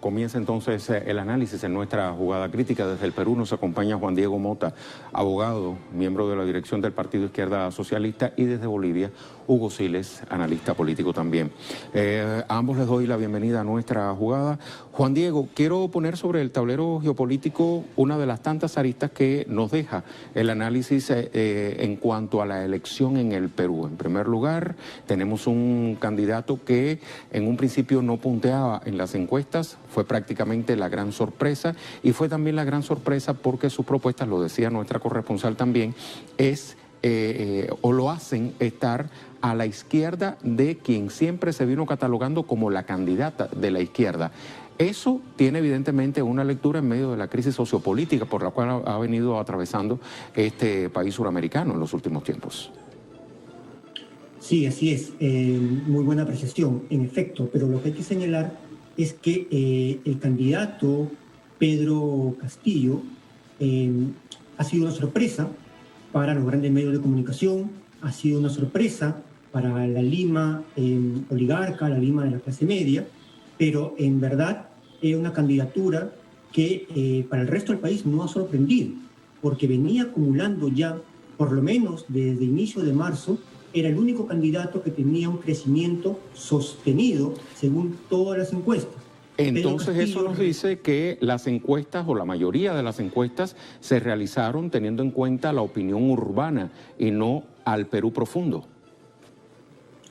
Comienza entonces el análisis en nuestra jugada crítica. Desde el Perú nos acompaña Juan Diego Mota, abogado, miembro de la dirección del Partido Izquierda Socialista, y desde Bolivia, Hugo Siles, analista político también. A ambos les doy la bienvenida a nuestra jugada. Juan Diego, quiero poner sobre el tablero geopolítico una de las tantas aristas que nos deja el análisis en cuanto a la elección en el Perú. En primer lugar, tenemos un candidato que en un principio no punteaba en las encuestas, fue prácticamente la gran sorpresa, y fue también la gran sorpresa porque sus propuestas, lo decía nuestra corresponsal también, es o lo hacen estar a la izquierda de quien siempre se vino catalogando como la candidata de la izquierda. Eso tiene evidentemente una lectura en medio de la crisis sociopolítica por la cual ha venido atravesando este país suramericano en los últimos tiempos. Sí, así es. Muy buena apreciación, en efecto, pero lo que hay que señalar es que el candidato Pedro Castillo ha sido una sorpresa para los grandes medios de comunicación, ha sido una sorpresa para la Lima oligarca, la Lima de la clase media, pero en verdad es una candidatura que para el resto del país no ha sorprendido, porque venía acumulando ya, por lo menos desde inicio de marzo, era el único candidato que tenía un crecimiento sostenido según todas las encuestas. Entonces eso nos dice que las encuestas, o la mayoría de las encuestas, se realizaron teniendo en cuenta la opinión urbana y no al Perú profundo.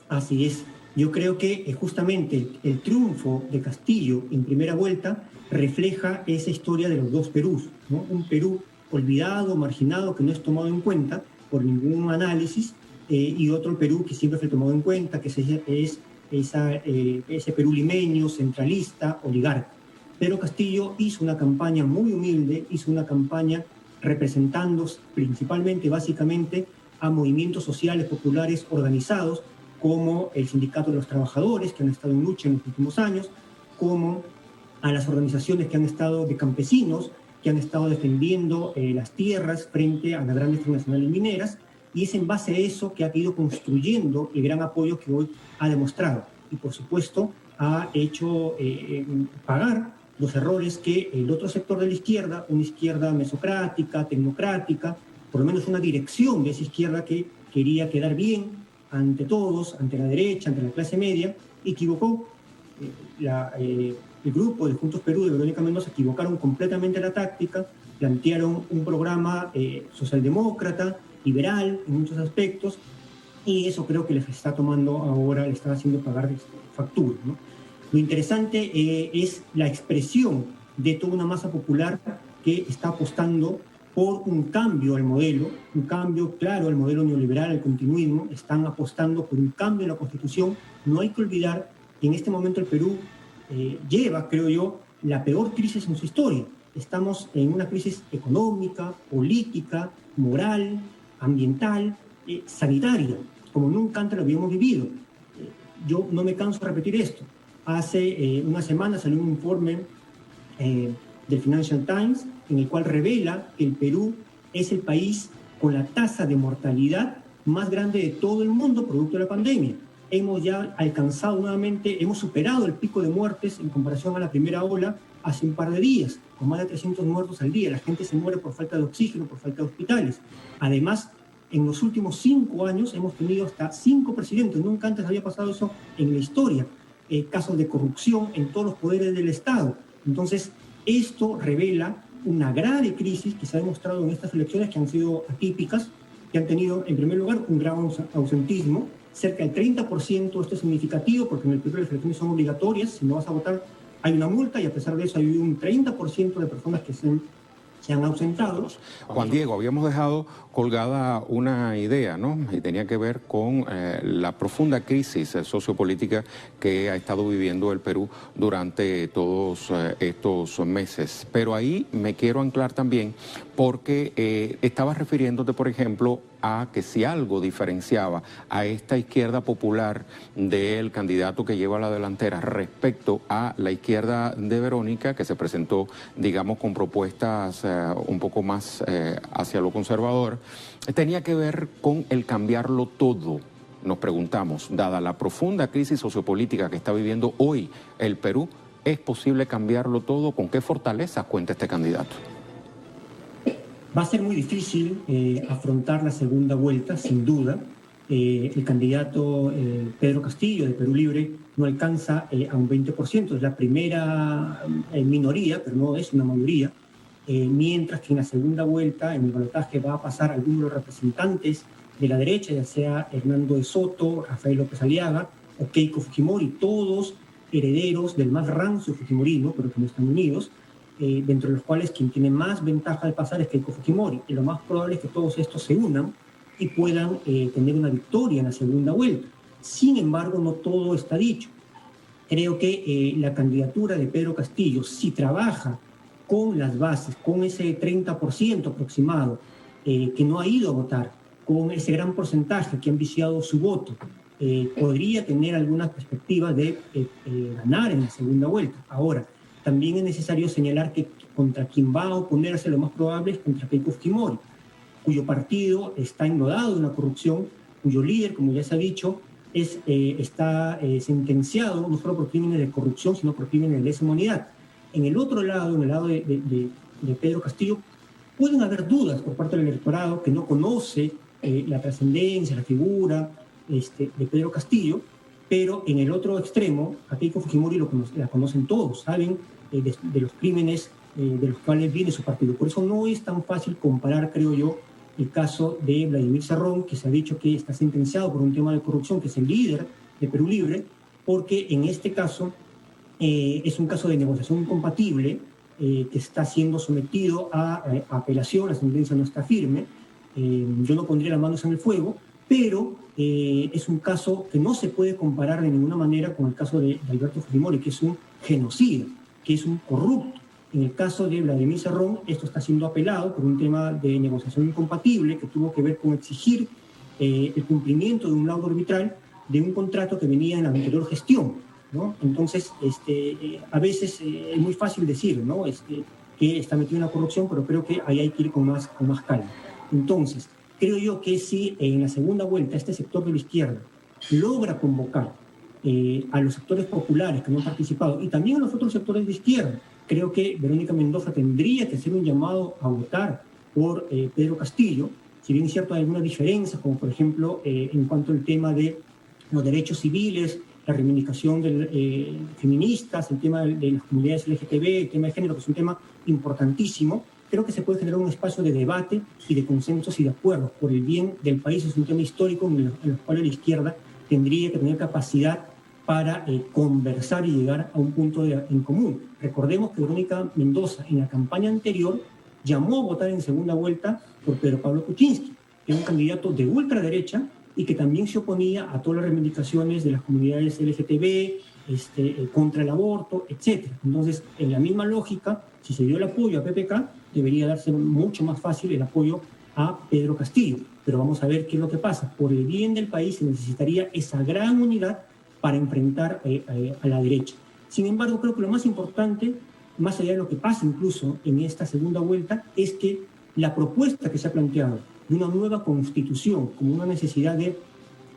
Así es. Yo creo que justamente el triunfo de Castillo en primera vuelta refleja esa historia de los dos Perús, ¿no? Un Perú olvidado, marginado, que no es tomado en cuenta por ningún análisis, y otro Perú que siempre fue tomado en cuenta, que es ese Perú limeño, centralista, oligarca. Pedro Castillo hizo una campaña muy humilde, hizo una campaña representando principalmente, básicamente, a movimientos sociales populares organizados, como el Sindicato de los Trabajadores, que han estado en lucha en los últimos años, como a las organizaciones que han estado de campesinos, que han estado defendiendo las tierras frente a las grandes transnacionales mineras, y es en base a eso que ha ido construyendo el gran apoyo que hoy ha demostrado. Y por supuesto ha hecho pagar los errores que el otro sector de la izquierda, una izquierda mesocrática, tecnocrática, por lo menos una dirección de esa izquierda que quería quedar bien ante todos, ante la derecha, ante la clase media, equivocó. El grupo de Juntos Perú de Verónica Mendoza equivocaron completamente la táctica, plantearon un programa socialdemócrata, liberal en muchos aspectos, y eso creo que les está tomando ahora, le está haciendo pagar factura, ¿no? Lo interesante es la expresión de toda una masa popular que está apostando por un cambio al modelo, un cambio claro al modelo neoliberal, al continuismo. Están apostando por un cambio en la Constitución. No hay que olvidar que en este momento el Perú lleva, creo yo, la peor crisis en su historia. Estamos en una crisis económica, política, moral, ambiental, sanitaria, como nunca antes lo habíamos vivido. Yo no me canso de repetir esto. Hace una semana salió un informe del Financial Times en el cual revela que el Perú es el país con la tasa de mortalidad más grande de todo el mundo producto de la pandemia. Hemos ya alcanzado nuevamente, hemos superado el pico de muertes en comparación a la primera ola hace un par de días, con más de 300 muertos al día. La gente se muere por falta de oxígeno, por falta de hospitales. Además, en los últimos 5 años hemos tenido hasta 5 presidentes. Nunca antes había pasado eso en la historia. Casos de corrupción en todos los poderes del Estado. Entonces, esto revela una grave crisis que se ha demostrado en estas elecciones, que han sido atípicas, que han tenido, en primer lugar, un gran ausentismo, cerca del 30%. Esto es significativo porque en el Perú las elecciones son obligatorias. Si no vas a votar, hay una multa, y a pesar de eso hay un 30% de personas que se han ausentado. Juan Diego, habíamos dejado colgada una idea, ¿no? Y tenía que ver con la profunda crisis sociopolítica que ha estado viviendo el Perú durante todos estos meses. Pero ahí me quiero anclar también porque estabas refiriéndote, por ejemplo, a que si algo diferenciaba a esta izquierda popular del candidato que lleva la delantera respecto a la izquierda de Verónica, que se presentó, digamos, con propuestas un poco más hacia lo conservador, tenía que ver con el cambiarlo todo. Nos preguntamos, dada la profunda crisis sociopolítica que está viviendo hoy el Perú, ¿Es posible cambiarlo todo? ¿Con qué fortaleza cuenta este candidato? Va a ser muy difícil afrontar la segunda vuelta, sin duda. El candidato Pedro Castillo de Perú Libre no alcanza a un 20%, es la primera minoría, pero no es una mayoría, mientras que en la segunda vuelta, en el balotaje, va a pasar algunos de los representantes de la derecha, ya sea Hernando de Soto, Rafael López Aliaga o Keiko Fujimori, todos herederos del más rancio fujimorismo, pero que no están unidos, dentro de los cuales quien tiene más ventaja de pasar es Keiko Fujimori. Y lo más probable es que todos estos se unan y puedan tener una victoria en la segunda vuelta. Sin embargo, no todo está dicho. Creo que la candidatura de Pedro Castillo, si trabaja con las bases, con ese 30% aproximado que no ha ido a votar, con ese gran porcentaje que han viciado su voto, podría tener algunas perspectivas de ganar en la segunda vuelta. Ahora, también es necesario señalar que contra quien va a oponerse lo más probable es contra Keiko Fujimori, cuyo partido está enlodado de una corrupción, cuyo líder, como ya se ha dicho, está sentenciado no solo por crímenes de corrupción, sino por crímenes de lesa humanidad. En el otro lado, en el lado de Pedro Castillo, pueden haber dudas por parte del electorado que no conoce la trascendencia, la figura de Pedro Castillo, pero en el otro extremo, a Keiko Fujimori la conocen todos, saben de los crímenes de los cuales viene su partido. Por eso no es tan fácil comparar, creo yo, el caso de Vladimir Cerrón, que se ha dicho que está sentenciado por un tema de corrupción, que es el líder de Perú Libre, porque en este caso es un caso de negociación incompatible que está siendo sometido a apelación, la sentencia no está firme. Yo no pondría las manos en el fuego, pero es un caso que no se puede comparar de ninguna manera con el caso de Alberto Fujimori, que es un genocida, que es un corrupto. En el caso de Vladimir Cerrón, esto está siendo apelado por un tema de negociación incompatible que tuvo que ver con exigir el cumplimiento de un laudo arbitral de un contrato que venía en la anterior gestión, ¿no? Entonces, a veces es muy fácil decir, ¿no? Que está metido en la corrupción, pero creo que ahí hay que ir con más calma. Entonces, creo yo que si en la segunda vuelta este sector de la izquierda logra convocar a los sectores populares que no han participado y también a los otros sectores de izquierda, creo que Verónica Mendoza tendría que hacer un llamado a votar por Pedro Castillo, si bien es cierto hay algunas diferencias, como por ejemplo en cuanto al tema de los derechos civiles, la reivindicación de feministas, el tema de las comunidades LGTB, el tema de género, que es un tema importantísimo. Creo que se puede generar un espacio de debate y de consensos y de acuerdos por el bien del país. Es un tema histórico en el cual la izquierda tendría que tener capacidad para conversar y llegar a un punto en común. Recordemos que Verónica Mendoza en la campaña anterior llamó a votar en segunda vuelta por Pedro Pablo Kuczynski, que es un candidato de ultraderecha y que también se oponía a todas las reivindicaciones de las comunidades LGTB, contra el aborto, etc. Entonces, en la misma lógica, si se dio el apoyo a PPK, debería darse mucho más fácil el apoyo a Pedro Castillo. Pero vamos a ver qué es lo que pasa. Por el bien del país se necesitaría esa gran unidad para enfrentar a la derecha. Sin embargo, creo que lo más importante, más allá de lo que pasa incluso en esta segunda vuelta, es que la propuesta que se ha planteado de una nueva constitución como una necesidad de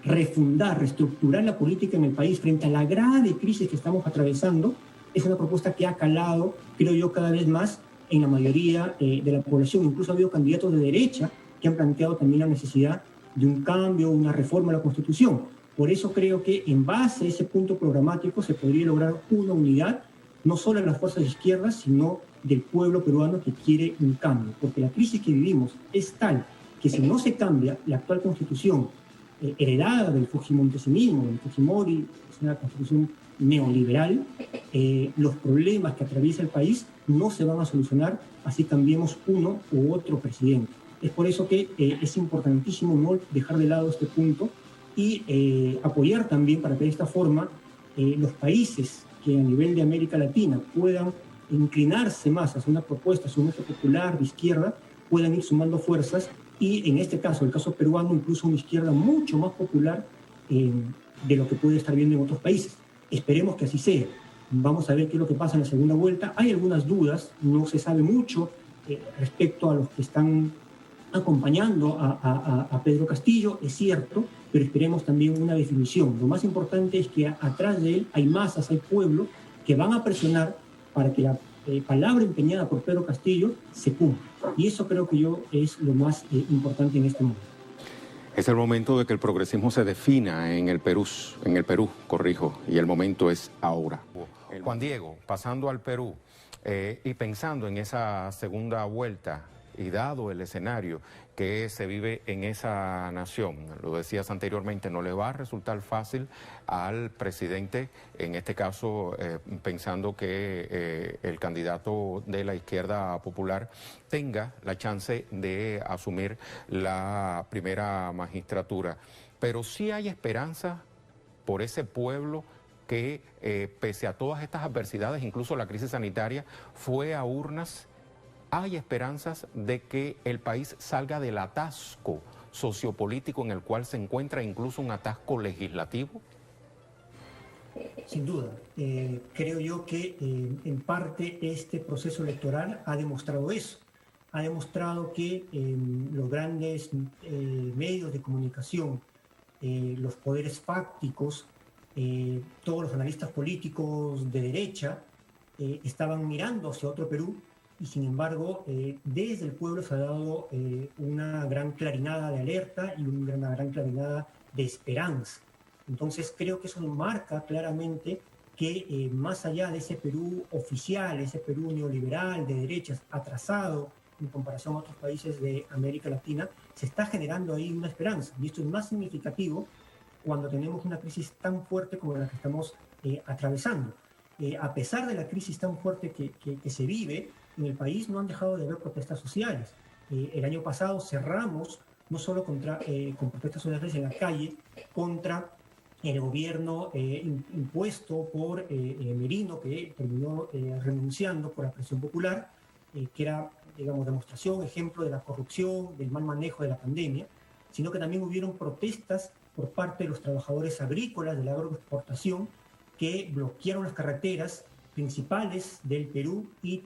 refundar, reestructurar la política en el país frente a la grave crisis que estamos atravesando, es una propuesta que ha calado, creo yo, cada vez más en la mayoría de la población. Incluso ha habido candidatos de derecha que han planteado también la necesidad de un cambio, una reforma a la Constitución. Por eso creo que en base a ese punto programático se podría lograr una unidad, no solo de las fuerzas de izquierda, sino del pueblo peruano que quiere un cambio. Porque la crisis que vivimos es tal que si no se cambia la actual Constitución, heredada del fujimontesimismo, del Fujimori, es una Constitución neoliberal, los problemas que atraviesa el país no se van a solucionar así cambiemos uno u otro presidente. Es por eso que es importantísimo no dejar de lado este punto y apoyar también para que de esta forma los países que a nivel de América Latina puedan inclinarse más hacia una propuesta, hacia un eje popular de izquierda, puedan ir sumando fuerzas y en este caso, el caso peruano, incluso una izquierda mucho más popular de lo que puede estar viendo en otros países. Esperemos que así sea. Vamos a ver qué es lo que pasa en la segunda vuelta. Hay algunas dudas, no se sabe mucho respecto a los que están acompañando a Pedro Castillo, es cierto, pero esperemos también una definición. Lo más importante es que atrás de él hay masas, hay pueblo que van a presionar para que la palabra empeñada por Pedro Castillo se cumpla. Y eso creo que es lo más importante en este momento. Es el momento de que el progresismo se defina en el Perú, y el momento es ahora. Juan Diego, pasando al Perú y pensando en esa segunda vuelta y dado el escenario que se vive en esa nación, lo decías anteriormente, no le va a resultar fácil al presidente, en este caso pensando que el candidato de la izquierda popular tenga la chance de asumir la primera magistratura. Pero sí hay esperanza por ese pueblo que pese a todas estas adversidades, incluso la crisis sanitaria, fue a urnas. ¿Hay esperanzas de que el país salga del atasco sociopolítico en el cual se encuentra, incluso un atasco legislativo? Sin duda. Creo yo que en parte este proceso electoral ha demostrado eso. Ha demostrado que los grandes medios de comunicación, los poderes fácticos, todos los analistas políticos de derecha estaban mirando hacia otro Perú. Y sin embargo, desde el pueblo se ha dado una gran clarinada de alerta y una gran clarinada de esperanza. Entonces creo que eso nos marca claramente que más allá de ese Perú oficial, ese Perú neoliberal de derechas atrasado en comparación a otros países de América Latina, se está generando ahí una esperanza. Y esto es más significativo cuando tenemos una crisis tan fuerte como la que estamos atravesando. A pesar de la crisis tan fuerte que se vive, en el país no han dejado de haber protestas sociales. El año pasado cerramos no solo con protestas sociales en la calle contra el gobierno impuesto por Merino, que terminó renunciando por la presión popular, que era, digamos, demostración, ejemplo de la corrupción, del mal manejo de la pandemia, sino que también hubieron protestas por parte de los trabajadores agrícolas de la agroexportación que bloquearon las carreteras principales del Perú y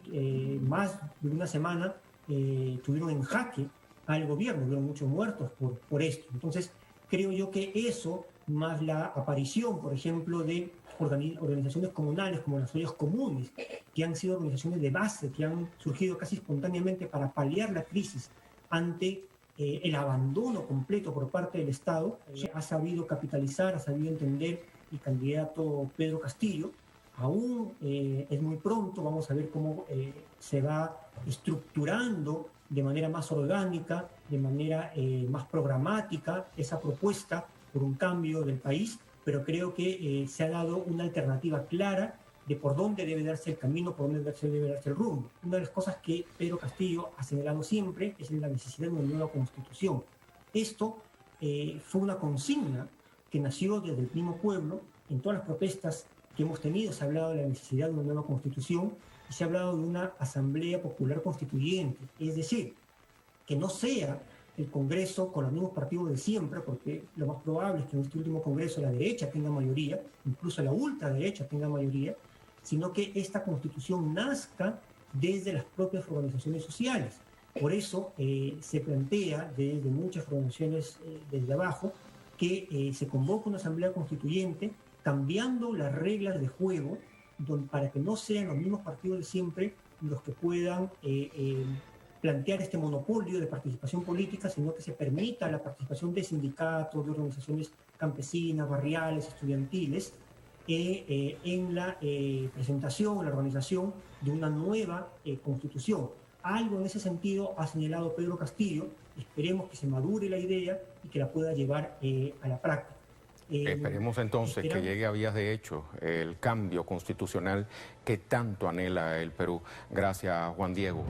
más de una semana tuvieron en jaque al gobierno, hubieron muchos muertos por esto. Entonces, creo yo que eso, más la aparición, por ejemplo, de organizaciones comunales como las ollas comunes, que han sido organizaciones de base, que han surgido casi espontáneamente para paliar la crisis ante el abandono completo por parte del Estado, ha sabido capitalizar, ha sabido entender el candidato Pedro Castillo. Aún es muy pronto, vamos a ver cómo se va estructurando de manera más orgánica, de manera más programática esa propuesta por un cambio del país, pero creo que se ha dado una alternativa clara de por dónde debe darse el camino, por dónde debe darse el rumbo. Una de las cosas que Pedro Castillo ha señalado siempre es la necesidad de una nueva constitución. Esto fue una consigna que nació desde el mismo pueblo. En todas las protestas que hemos tenido se ha hablado de la necesidad de una nueva constitución y se ha hablado de una asamblea popular constituyente, es decir, que no sea el Congreso con los mismos partidos de siempre, porque lo más probable es que en este último Congreso la derecha tenga mayoría, incluso la ultraderecha tenga mayoría, sino que esta constitución nazca desde las propias organizaciones sociales. Por eso se plantea desde muchas organizaciones desde abajo que se convoque una asamblea constituyente cambiando las reglas de juego para que no sean los mismos partidos de siempre los que puedan plantear este monopolio de participación política, sino que se permita la participación de sindicatos, de organizaciones campesinas, barriales, estudiantiles, en la presentación, en la organización de una nueva constitución. Algo en ese sentido ha señalado Pedro Castillo. Esperemos que se madure la idea y que la pueda llevar a la práctica. Esperemos entonces que llegue a vías de hecho el cambio constitucional que tanto anhela el Perú. Gracias, Juan Diego.